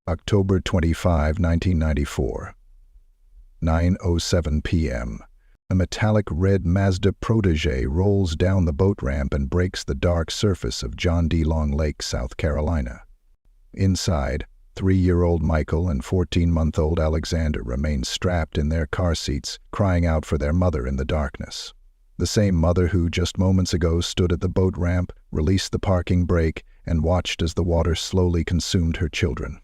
October 25, 1994. 9:07 p.m. A metallic red Mazda Protégé rolls down the boat ramp and breaks the dark surface of John D. Long Lake, South Carolina. Inside, 3-year-old Michael and 14-month-old Alexander remain strapped in their car seats, crying out for their mother in the darkness. The same mother who just moments ago stood at the boat ramp, released the parking brake, and watched as the water slowly consumed her children.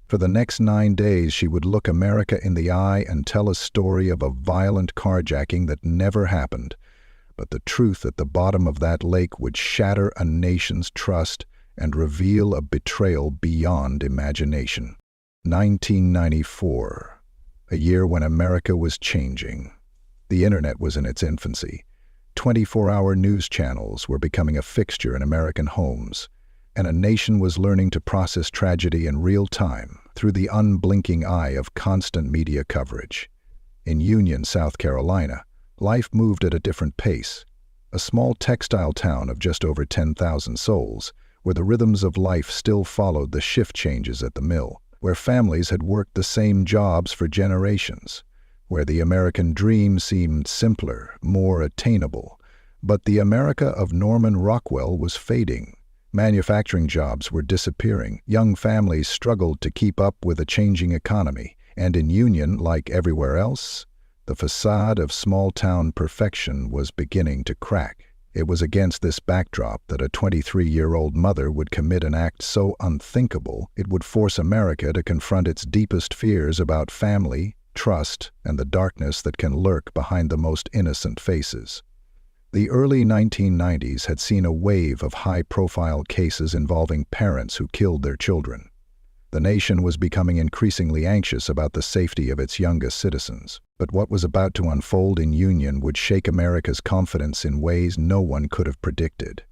For the next 9 days, she would look America in the eye and tell a story of a violent carjacking that never happened. But the truth at the bottom of that lake would shatter a nation's trust and reveal a betrayal beyond imagination. 1994, a year when America was changing. The internet was in its infancy. 24-hour news channels were becoming a fixture in American homes, and a nation was learning to process tragedy in real time through the unblinking eye of constant media coverage. In Union, South Carolina, life moved at a different pace. A small textile town of just over 10,000 souls, where the rhythms of life still followed the shift changes at the mill, where families had worked the same jobs for generations, where the American dream seemed simpler, more attainable. But the America of Norman Rockwell was fading. Manufacturing jobs were disappearing. Young families struggled to keep up with a changing economy. And in Union, like everywhere else, the facade of small-town perfection was beginning to crack. It was against this backdrop that a 23-year-old mother would commit an act so unthinkable it would force America to confront its deepest fears about family, trust, and the darkness that can lurk behind the most innocent faces. The early 1990s had seen a wave of high-profile cases involving parents who killed their children. The nation was becoming increasingly anxious about the safety of its youngest citizens. But what was about to unfold in Union would shake America's confidence in ways no one could have predicted.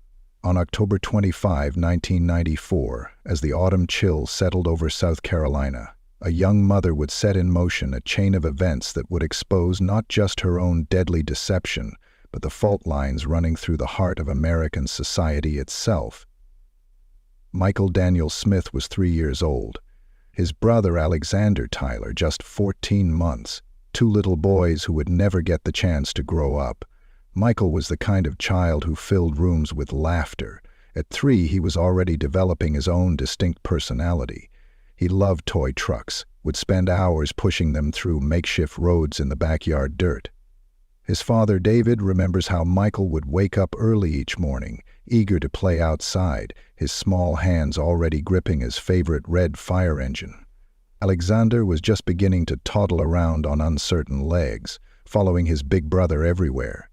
On October 25, 1994, as the autumn chill settled over South Carolina, a young mother would set in motion a chain of events that would expose not just her own deadly deception, but the fault lines running through the heart of American society itself. Michael Daniel Smith was 3 years old. His brother Alexander Tyler just 14 months, 2 little boys who would never get the chance to grow up. Michael was the kind of child who filled rooms with laughter. At 3, he was already developing his own distinct personality. He loved toy trucks, would spend hours pushing them through makeshift roads in the backyard dirt. His father, David, remembers how Michael would wake up early each morning, eager to play outside, his small hands already gripping his favorite red fire engine. Alexander was just beginning to toddle around on uncertain legs, following his big brother everywhere.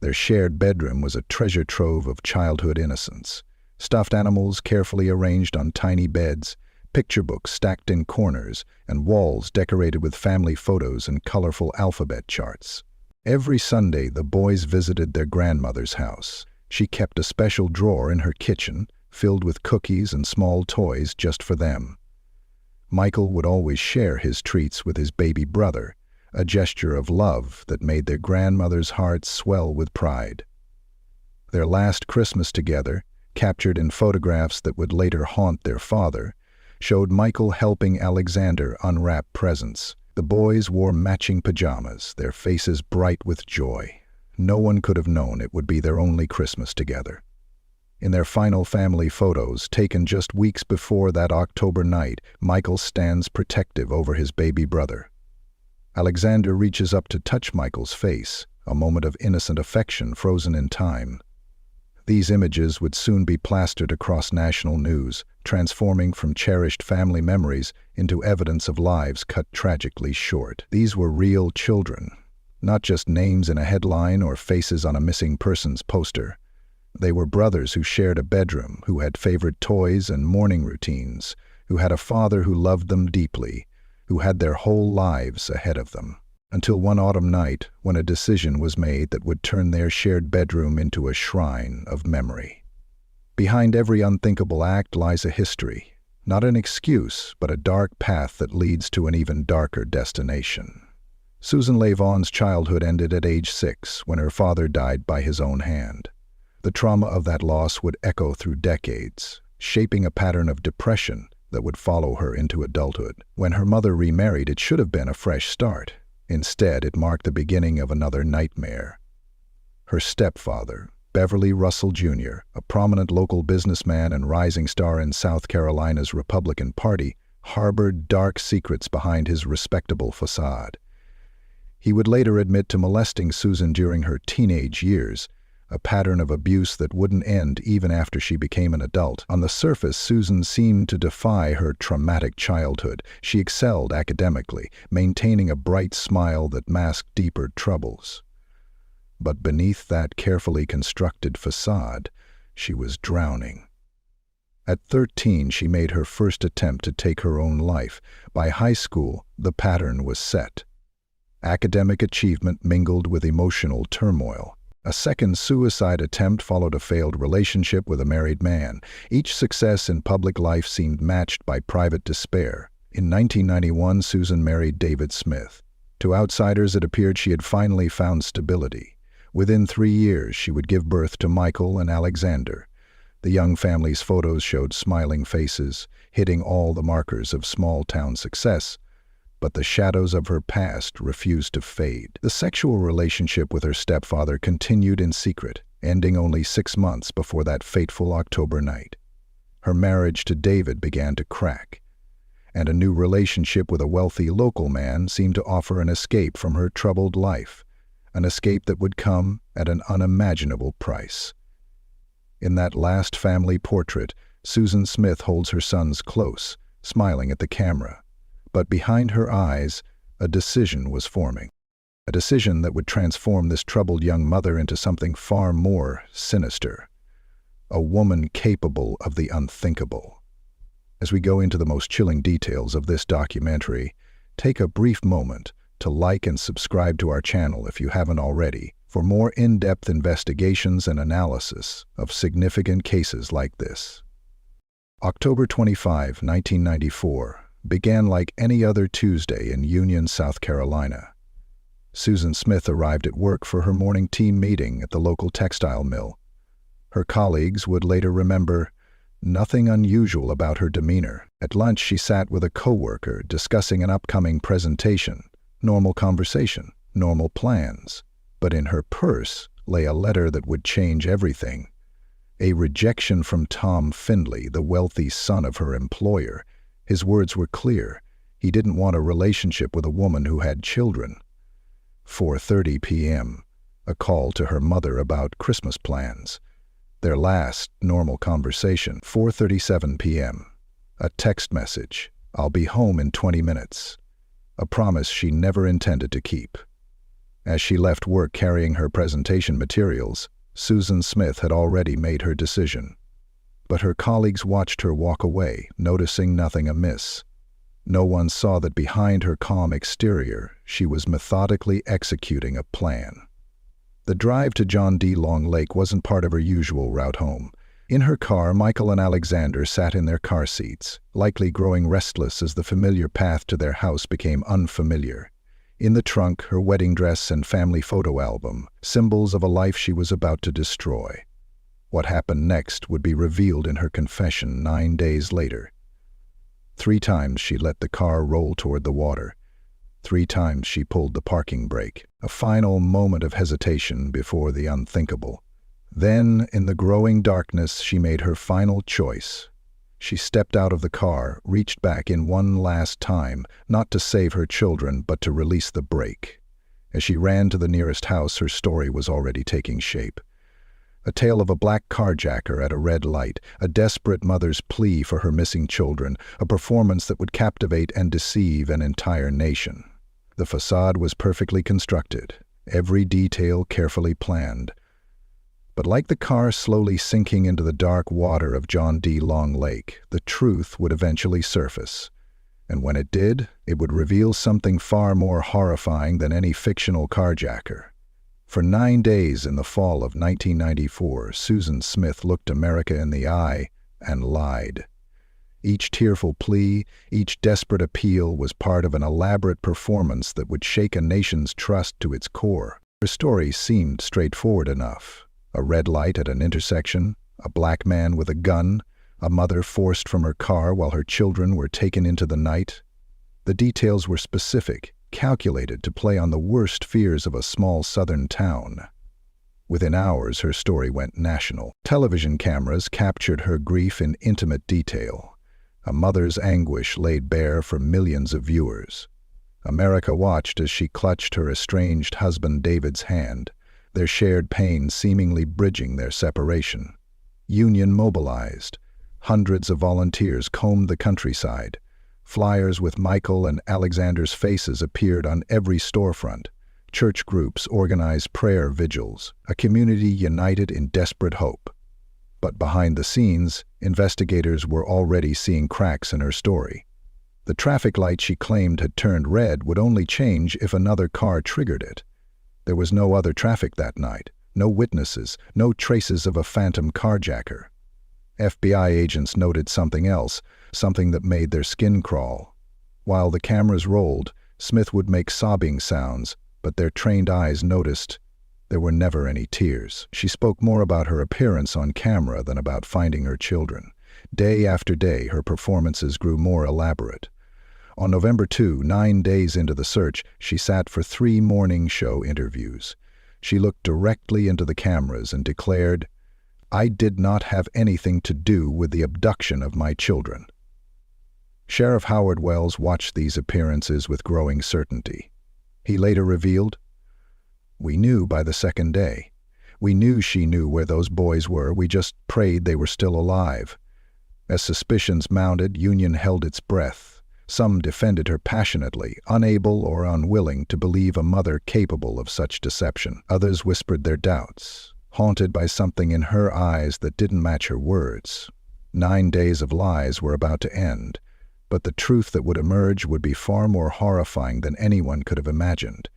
Their shared bedroom was a treasure trove of childhood innocence. Stuffed animals carefully arranged on tiny beds, picture books stacked in corners, and walls decorated with family photos and colorful alphabet charts. Every Sunday, the boys visited their grandmother's house. She kept a special drawer in her kitchen, filled with cookies and small toys just for them. Michael would always share his treats with his baby brother, a gesture of love that made their grandmother's heart swell with pride. Their last Christmas together, captured in photographs that would later haunt their father, showed Michael helping Alexander unwrap presents. The boys wore matching pajamas, their faces bright with joy. No one could have known it would be their only Christmas together. In their final family photos, taken just weeks before that October night, Michael stands protective over his baby brother. Alexander reaches up to touch Michael's face, a moment of innocent affection frozen in time. These images would soon be plastered across national news, transforming from cherished family memories into evidence of lives cut tragically short. These were real children, not just names in a headline or faces on a missing persons poster. They were brothers who shared a bedroom, who had favorite toys and morning routines, who had a father who loved them deeply, who had their whole lives ahead of them. Until one autumn night, when a decision was made that would turn their shared bedroom into a shrine of memory. Behind every unthinkable act lies a history, not an excuse, but a dark path that leads to an even darker destination. Susan Lavon's childhood ended at age 6, when her father died by his own hand. The trauma of that loss would echo through decades, shaping a pattern of depression that would follow her into adulthood. When her mother remarried, it should have been a fresh start. Instead, it marked the beginning of another nightmare. Her stepfather, Beverly Russell Jr., a prominent local businessman and rising star in South Carolina's Republican Party, harbored dark secrets behind his respectable facade. He would later admit to molesting Susan during her teenage years, a pattern of abuse that wouldn't end even after she became an adult. On the surface, Susan seemed to defy her traumatic childhood. She excelled academically, maintaining a bright smile that masked deeper troubles. But beneath that carefully constructed facade, she was drowning. At 13, she made her first attempt to take her own life. By high school, the pattern was set. Academic achievement mingled with emotional turmoil. A second suicide attempt followed a failed relationship with a married man. Each success in public life seemed matched by private despair. In 1991, Susan married David Smith. To outsiders, it appeared she had finally found stability. Within 3 years, she would give birth to Michael and Alexander. The young family's photos showed smiling faces, hitting all the markers of small-town success. But the shadows of her past refused to fade. The sexual relationship with her stepfather continued in secret, ending only 6 months before that fateful October night. Her marriage to David began to crack, and a new relationship with a wealthy local man seemed to offer an escape from her troubled life, an escape that would come at an unimaginable price. In that last family portrait, Susan Smith holds her sons close, smiling at the camera. But behind her eyes, a decision was forming. A decision that would transform this troubled young mother into something far more sinister. A woman capable of the unthinkable. As we go into the most chilling details of this documentary, take a brief moment to like and subscribe to our channel if you haven't already, for more in-depth investigations and analysis of significant cases like this. October 25, 1994. Began like any other Tuesday in Union, South Carolina. Susan Smith arrived at work for her morning team meeting at the local textile mill. Her colleagues would later remember nothing unusual about her demeanor. At lunch, she sat with a coworker discussing an upcoming presentation. Normal conversation, normal plans. But in her purse lay a letter that would change everything. A rejection from Tom Findlay, the wealthy son of her employer. His words were clear. He didn't want a relationship with a woman who had children. 4:30 p.m. A call to her mother about Christmas plans. Their last normal conversation. 4:37 p.m. A text message. I'll be home in 20 minutes. A promise she never intended to keep. As she left work carrying her presentation materials, Susan Smith had already made her decision. But her colleagues watched her walk away, noticing nothing amiss. No one saw that behind her calm exterior, she was methodically executing a plan. The drive to John D. Long Lake wasn't part of her usual route home. In her car, Michael and Alexander sat in their car seats, likely growing restless as the familiar path to their house became unfamiliar. In the trunk, her wedding dress and family photo album, symbols of a life she was about to destroy. What happened next would be revealed in her confession 9 days later. 3 times she let the car roll toward the water. 3 times she pulled the parking brake, a final moment of hesitation before the unthinkable. Then, in the growing darkness, she made her final choice. She stepped out of the car, reached back in one last time, not to save her children, but to release the brake. As she ran to the nearest house, her story was already taking shape. A tale of a black carjacker at a red light, a desperate mother's plea for her missing children, a performance that would captivate and deceive an entire nation. The facade was perfectly constructed, every detail carefully planned. But like the car slowly sinking into the dark water of John D. Long Lake, the truth would eventually surface. And when it did, it would reveal something far more horrifying than any fictional carjacker. For 9 days in the fall of 1994, Susan Smith looked America in the eye and lied. Each tearful plea, each desperate appeal was part of an elaborate performance that would shake a nation's trust to its core. Her story seemed straightforward enough. A red light at an intersection, a black man with a gun, a mother forced from her car while her children were taken into the night. The details were specific, calculated to play on the worst fears of a small southern town. Within hours, her story went national. Television cameras captured her grief in intimate detail, a mother's anguish laid bare for millions of viewers. America watched as she clutched her estranged husband David's hand, their shared pain seemingly bridging their separation. Union mobilized. Hundreds of volunteers combed the countryside. Flyers with Michael and Alexander's faces appeared on every storefront. Church groups organized prayer vigils, a community united in desperate hope. But behind the scenes, investigators were already seeing cracks in her story. The traffic light she claimed had turned red would only change if another car triggered it. There was no other traffic that night, no witnesses, no traces of a phantom carjacker. FBI agents noted something else, something that made their skin crawl. While the cameras rolled, Smith would make sobbing sounds, but their trained eyes noticed there were never any tears. She spoke more about her appearance on camera than about finding her children. Day after day, her performances grew more elaborate. On November 2, 9 days into the search, she sat for 3 morning show interviews. She looked directly into the cameras and declared, "I did not have anything to do with the abduction of my children." Sheriff Howard Wells watched these appearances with growing certainty. He later revealed, "We knew by the second day. We knew she knew where those boys were. We just prayed they were still alive." As suspicions mounted, Union held its breath. Some defended her passionately, unable or unwilling to believe a mother capable of such deception. Others whispered their doubts, haunted by something in her eyes that didn't match her words. 9 days of lies were about to end, but the truth that would emerge would be far more horrifying than anyone could have imagined.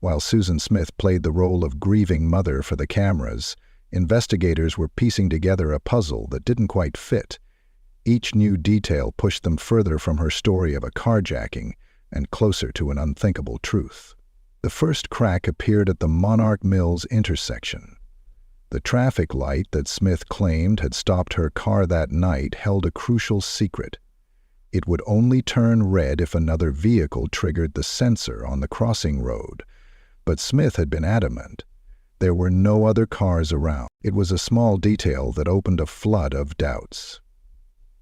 While Susan Smith played the role of grieving mother for the cameras, investigators were piecing together a puzzle that didn't quite fit. Each new detail pushed them further from her story of a carjacking and closer to an unthinkable truth. The first crack appeared at the Monarch Mills intersection. The traffic light that Smith claimed had stopped her car that night held a crucial secret. It would only turn red if another vehicle triggered the sensor on the crossing road. But Smith had been adamant. There were no other cars around. It was a small detail that opened a flood of doubts.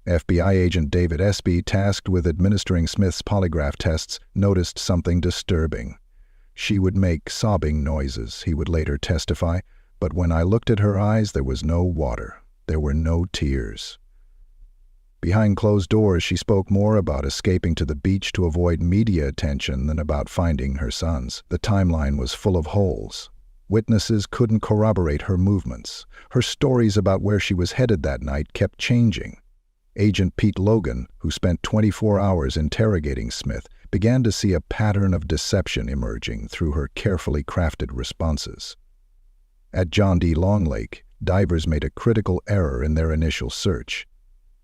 FBI agent David Espy, tasked with administering Smith's polygraph tests, noticed something disturbing. She would make sobbing noises, he would later testify, but when I looked at her eyes, there was no water. There were no tears. Behind closed doors, she spoke more about escaping to the beach to avoid media attention than about finding her sons. The timeline was full of holes. Witnesses couldn't corroborate her movements. Her stories about where she was headed that night kept changing. Agent Pete Logan, who spent 24 hours interrogating Smith, began to see a pattern of deception emerging through her carefully crafted responses. At John D. Long Lake, divers made a critical error in their initial search.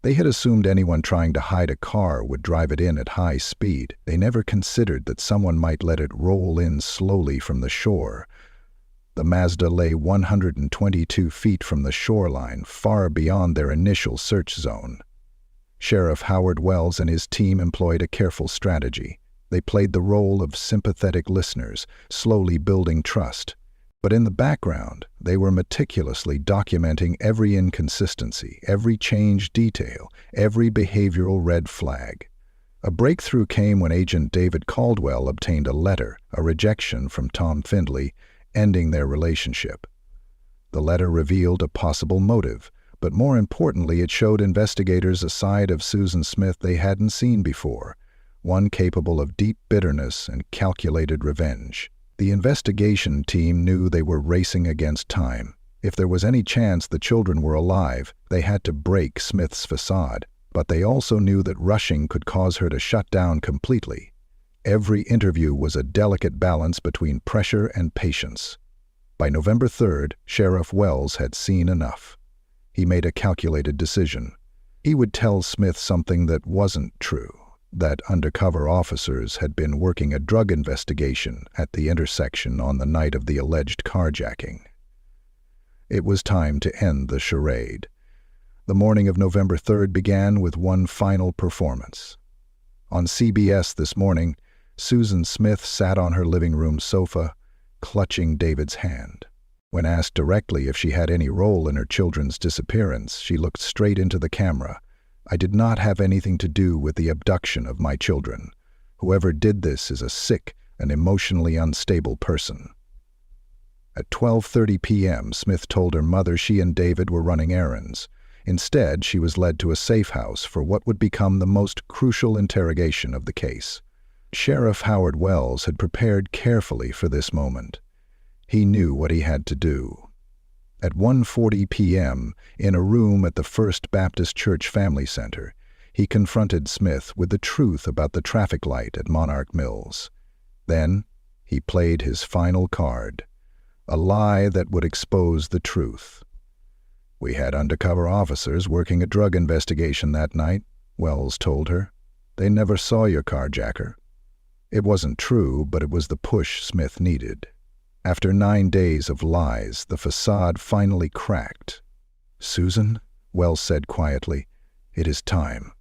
They had assumed anyone trying to hide a car would drive it in at high speed. They never considered that someone might let it roll in slowly from the shore. The Mazda lay 122 feet from the shoreline, far beyond their initial search zone. Sheriff Howard Wells and his team employed a careful strategy. They played the role of sympathetic listeners, slowly building trust. But in the background, they were meticulously documenting every inconsistency, every changed detail, every behavioral red flag. A breakthrough came when Agent David Caldwell obtained a letter, a rejection from Tom Findley, ending their relationship. The letter revealed a possible motive, but more importantly, it showed investigators a side of Susan Smith they hadn't seen before, one capable of deep bitterness and calculated revenge. The investigation team knew they were racing against time. If there was any chance the children were alive, they had to break Smith's facade, but they also knew that rushing could cause her to shut down completely. Every interview was a delicate balance between pressure and patience. By November 3rd, Sheriff Wells had seen enough. He made a calculated decision. He would tell Smith something that wasn't true, that undercover officers had been working a drug investigation at the intersection on the night of the alleged carjacking. It was time to end the charade. The morning of November 3rd began with one final performance. On CBS this morning, Susan Smith sat on her living room sofa, clutching David's hand. When asked directly if she had any role in her children's disappearance, she looked straight into the camera. "I did not have anything to do with the abduction of my children. Whoever did this is a sick and emotionally unstable person." At 12:30 p.m., Smith told her mother she and David were running errands. Instead, she was led to a safe house for what would become the most crucial interrogation of the case. Sheriff Howard Wells had prepared carefully for this moment. He knew what he had to do. At 1:40 p.m., in a room at the First Baptist Church Family Center, he confronted Smith with the truth about the traffic light at Monarch Mills. Then, he played his final card, a lie that would expose the truth. "We had undercover officers working a drug investigation that night," Wells told her. "They never saw your carjacker." It wasn't true, but it was the push Smith needed. After 9 days of lies, the facade finally cracked. "Susan," Wells said quietly, "it is time."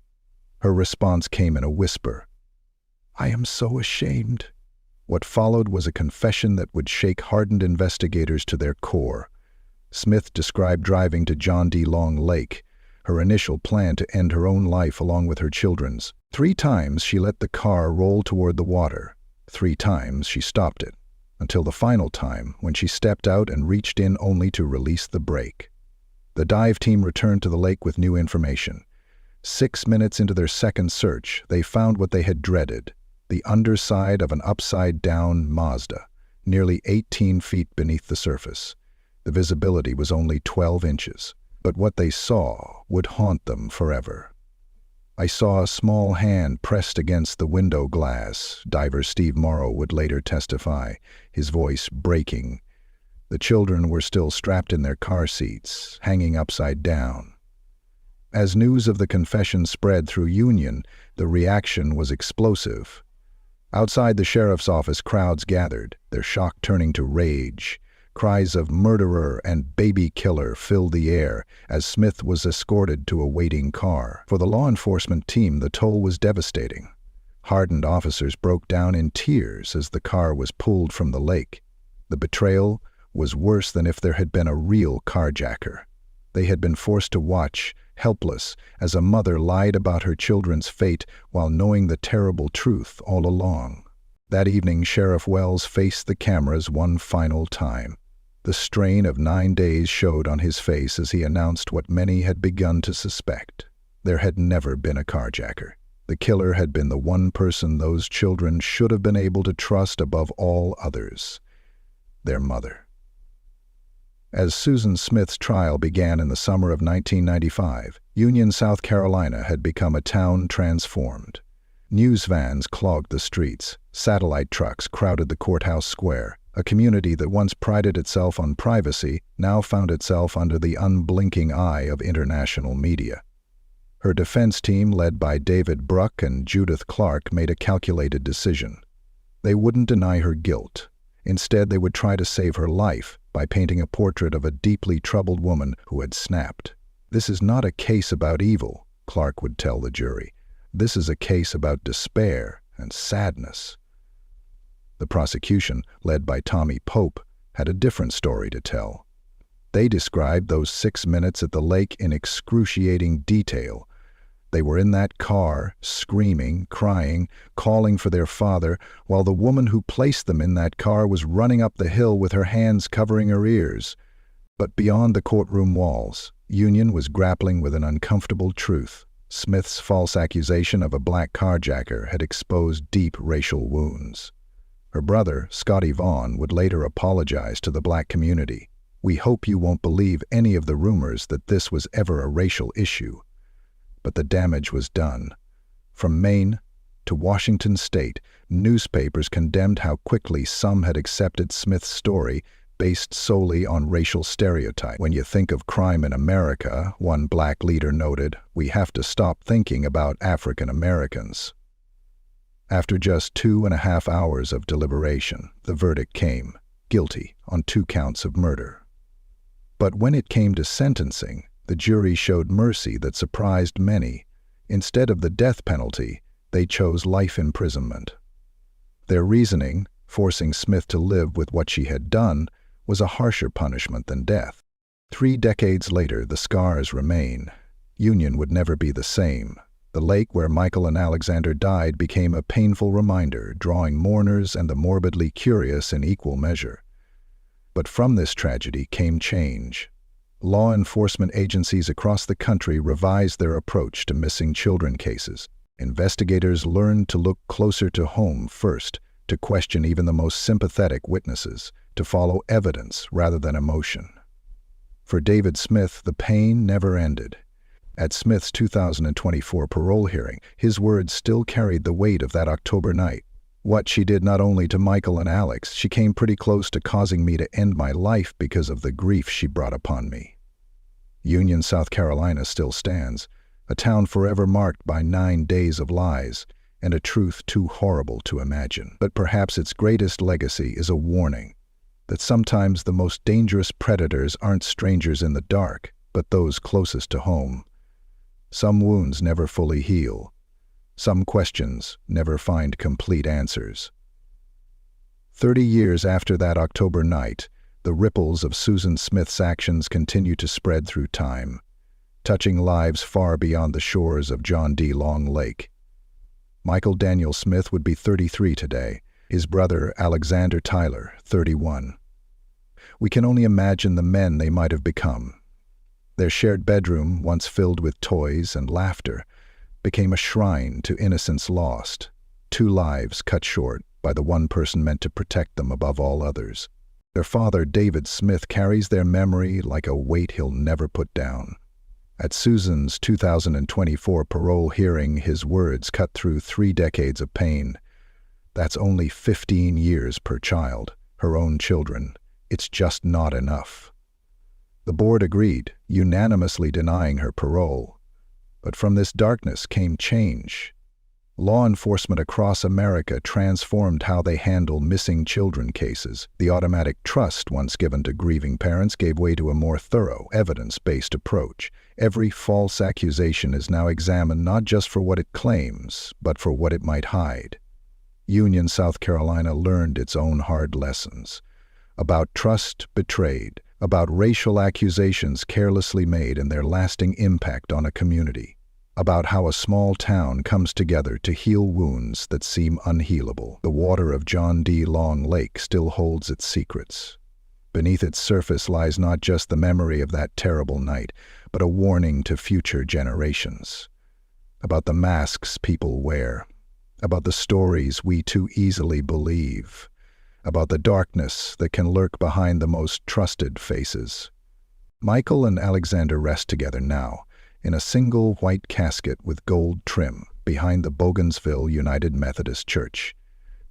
Her response came in a whisper. "I am so ashamed." What followed was a confession that would shake hardened investigators to their core. Smith described driving to John D. Long Lake, her initial plan to end her own life along with her children's. 3 times she let the car roll toward the water. 3 times she stopped it, until the final time when she stepped out and reached in only to release the brake. The dive team returned to the lake with new information. 6 minutes into their second search, they found what they had dreaded: the underside of an upside-down Mazda, nearly 18 feet beneath the surface. The visibility was only 12 inches, but what they saw would haunt them forever. "I saw a small hand pressed against the window glass," diver Steve Morrow would later testify, his voice breaking. The children were still strapped in their car seats, hanging upside down. As news of the confession spread through Union, the reaction was explosive. Outside the sheriff's office, crowds gathered, their shock turning to rage. Cries of "murderer" and "baby killer" filled the air as Smith was escorted to a waiting car. For the law enforcement team, the toll was devastating. Hardened officers broke down in tears as the car was pulled from the lake. The betrayal was worse than if there had been a real carjacker. They had been forced to watch, helpless, as a mother lied about her children's fate while knowing the terrible truth all along. That evening, Sheriff Wells faced the cameras one final time. The strain of 9 days showed on his face as he announced what many had begun to suspect. There had never been a carjacker. The killer had been the one person those children should have been able to trust above all others: their mother. As Susan Smith's trial began in the summer of 1995, Union, South Carolina had become a town transformed. News vans clogged the streets. Satellite trucks crowded the courthouse square. A community that once prided itself on privacy now found itself under the unblinking eye of international media. Her defense team, led by David Bruck and Judith Clark, made a calculated decision. They wouldn't deny her guilt. Instead, they would try to save her life by painting a portrait of a deeply troubled woman who had snapped. "This is not a case about evil," Clark would tell the jury. "This is a case about despair and sadness." The prosecution, led by Tommy Pope, had a different story to tell. They described those 6 minutes at the lake in excruciating detail. They were in that car, screaming, crying, calling for their father, while the woman who placed them in that car was running up the hill with her hands covering her ears. But beyond the courtroom walls, Union was grappling with an uncomfortable truth. Smith's false accusation of a black carjacker had exposed deep racial wounds. Her brother, Scotty Vaughn, would later apologize to the black community. "We hope you won't believe any of the rumors that this was ever a racial issue." But the damage was done. From Maine to Washington State, newspapers condemned how quickly some had accepted Smith's story based solely on racial stereotype. "When you think of crime in America," one black leader noted, "we have to stop thinking about African Americans." After just 2.5 hours of deliberation, the verdict came: guilty on 2 counts of murder. But when it came to sentencing, The jury showed mercy that surprised many. Instead of the death penalty, they chose life imprisonment. Their reasoning, forcing Smith to live with what she had done, was a harsher punishment than death. 3 decades later, the scars remain. Union would never be the same. The lake where Michael and Alexander died became a painful reminder, drawing mourners and the morbidly curious in equal measure. But from this tragedy came change. Law enforcement agencies across the country revised their approach to missing children cases. Investigators learned to look closer to home first, to question even the most sympathetic witnesses, to follow evidence rather than emotion. For David Smith, the pain never ended. At Smith's 2024 parole hearing, his words still carried the weight of that October night. What she did not only to Michael and Alex, she came pretty close to causing me to end my life because of the grief she brought upon me. Union, South Carolina still stands, a town forever marked by 9 days of lies and a truth too horrible to imagine. But perhaps its greatest legacy is a warning that sometimes the most dangerous predators aren't strangers in the dark, but those closest to home. Some wounds never fully heal. Some questions never find complete answers. 30 years after that October night, the ripples of Susan Smith's actions continue to spread through time, touching lives far beyond the shores of John D. Long Lake. Michael Daniel Smith would be 33 today, his brother Alexander Tyler, 31. We can only imagine the men they might have become. Their shared bedroom, once filled with toys and laughter, became a shrine to innocence lost, 2 lives cut short by the one person meant to protect them above all others. Their father, David Smith, carries their memory like a weight he'll never put down. At Susan's 2024 parole hearing, his words cut through 3 decades of pain. That's only 15 years per child, her own children. It's just not enough. The board agreed, unanimously denying her parole. But from this darkness came change. Law enforcement across America transformed how they handle missing children cases. The automatic trust once given to grieving parents gave way to a more thorough, evidence-based approach. Every false accusation is now examined not just for what it claims, but for what it might hide. Union, South Carolina learned its own hard lessons. About trust betrayed, about racial accusations carelessly made and their lasting impact on a community, about how a small town comes together to heal wounds that seem unhealable. The water of John D. Long Lake still holds its secrets. Beneath its surface lies not just the memory of that terrible night, but a warning to future generations. About the masks people wear, about the stories we too easily believe, about the darkness that can lurk behind the most trusted faces. Michael and Alexander rest together now, in a single white casket with gold trim behind the Bougainville United Methodist Church.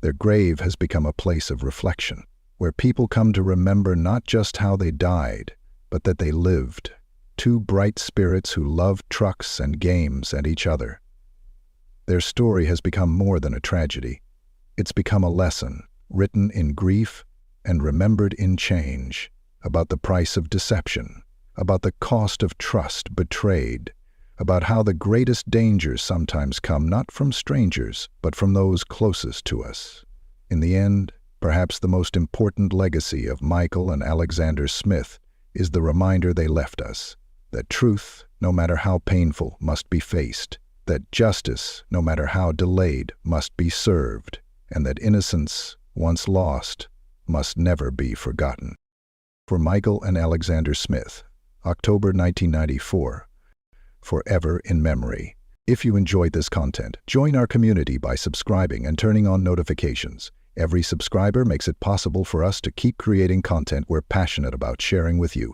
Their grave has become a place of reflection, where people come to remember not just how they died, but that they lived. 2 bright spirits who loved trucks and games and each other. Their story has become more than a tragedy. It's become a lesson, written in grief and remembered in change, about the price of deception, about the cost of trust betrayed, about how the greatest dangers sometimes come not from strangers, but from those closest to us. In the end, perhaps the most important legacy of Michael and Alexander Smith is the reminder they left us, that truth, no matter how painful, must be faced, that justice, no matter how delayed, must be served, and that innocence, once lost, must never be forgotten. For Michael and Alexander Smith, October 1994, forever in memory. If you enjoyed this content, join our community by subscribing and turning on notifications. Every subscriber makes it possible for us to keep creating content we're passionate about sharing with you.